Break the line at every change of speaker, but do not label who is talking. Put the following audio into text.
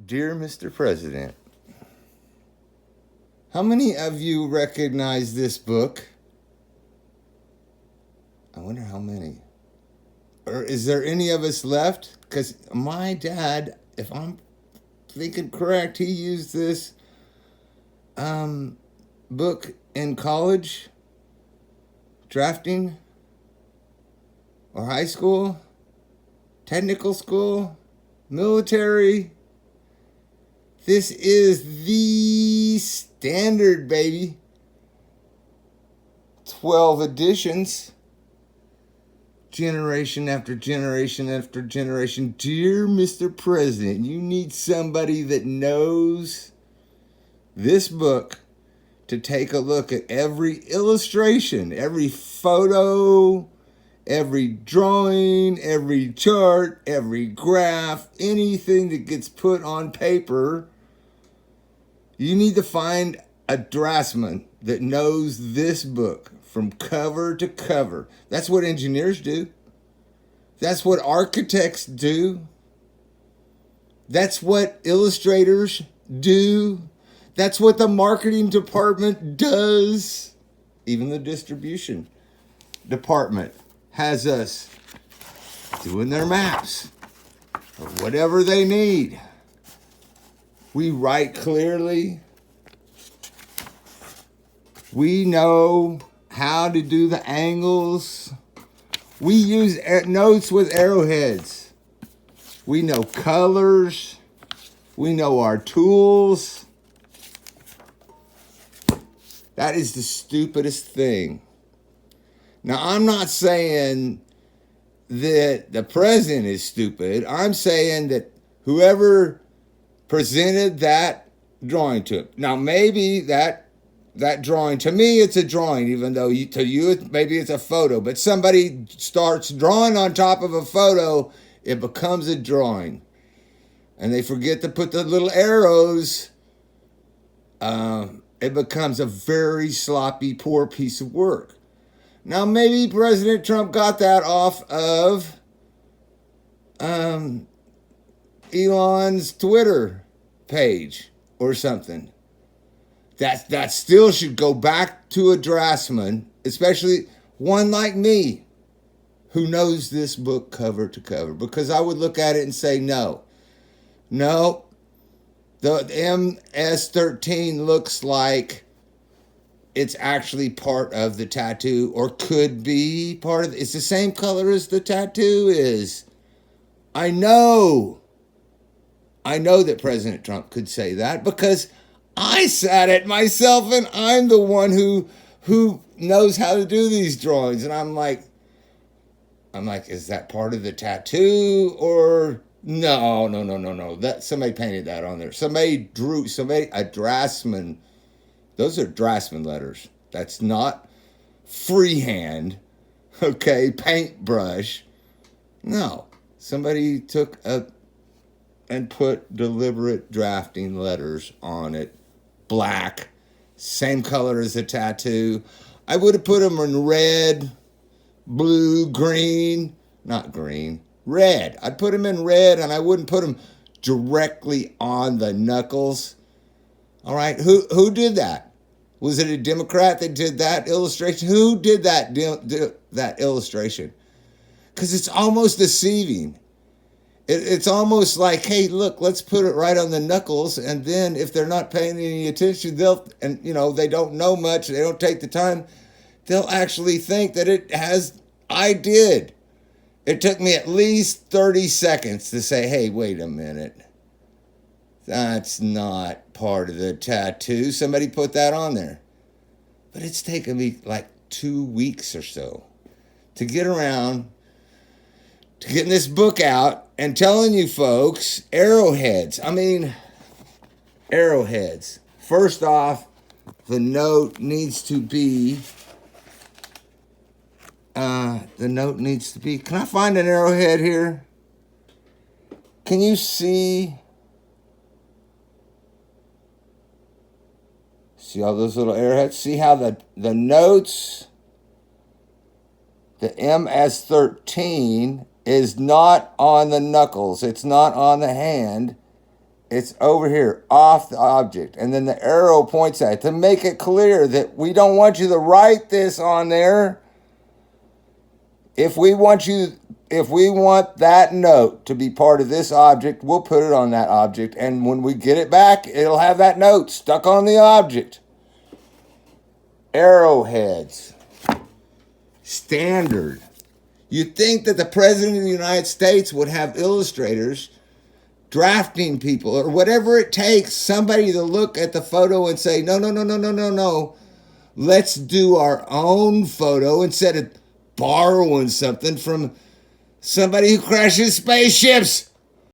Dear Mr. President, how many of you recognize this book? I wonder how many. Or is there any of us left? Because my dad, if I'm thinking correct, he used this book in college, drafting, or high school, technical school, military. This is the standard, baby. 12 editions. Generation after generation after generation. Dear Mr. President, you need somebody that knows this book to take a look at every illustration, every photo, every drawing, every chart, every graph, anything that gets put on paper. You need to find a draftsman that knows this book from cover to cover. That's what engineers do. That's what architects do. That's what illustrators do. That's what the marketing department does. Even the distribution department has us doing their maps or whatever they need. We write clearly. We know how to do the angles. We use notes with arrowheads. We know colors. We know our tools. That is the stupidest thing. Now, I'm not saying that the president is stupid. I'm saying that whoever presented that drawing to him. Now, maybe that drawing, to me, it's a drawing, even though to you, maybe it's a photo. But somebody starts drawing on top of a photo, it becomes a drawing. And they forget to put the little arrows. It becomes a very sloppy, poor piece of work. Now, maybe President Trump got that off of Elon's Twitter page or something. That still should go back to a draftsman, especially one like me, who knows this book cover to cover. Because I would look at it and say, no, the MS-13 looks like it's actually part of the tattoo, or could be part of it. It's the same color as the tattoo is. I know that President Trump could say that because I sat it myself, and I'm the one who knows how to do these drawings. And I'm like, is that part of the tattoo? Or no. That somebody painted that on there. A draftsman. Those are draftsman letters. That's not freehand, okay, paintbrush. No, somebody took and put deliberate drafting letters on it. Black, same color as the tattoo. I would have put them in red, blue, green, not green, red. I'd put them in red, and I wouldn't put them directly on the knuckles. All right, who did that? Was it a Democrat that did that illustration? Who did that illustration? Because it's almost deceiving. It's almost like, hey, look, let's put it right on the knuckles, and then if they're not paying any attention, they don't know much, they don't take the time, they'll actually think that I did. It took me at least 30 seconds to say, hey, wait a minute. That's not part of the tattoo. Somebody put that on there. But it's taken me like 2 weeks or so to get around to getting this book out and telling you folks, arrowheads. First off, the note needs to be, can I find an arrowhead here? Can you see all those little arrowheads? See how the notes, the MS-13 is not on the knuckles. It's not on the hand. It's over here, off the object. And then the arrow points at it to make it clear that we don't want you to write this on there. If we want that note to be part of this object, we'll put it on that object. And when we get it back, it'll have that note stuck on the object. Arrowheads. Standard. You'd think that the President of the United States would have illustrators, drafting people, or whatever it takes, somebody to look at the photo and say, no, no, no, no, no, no, no. Let's do our own photo instead of borrowing something from somebody who crashes spaceships.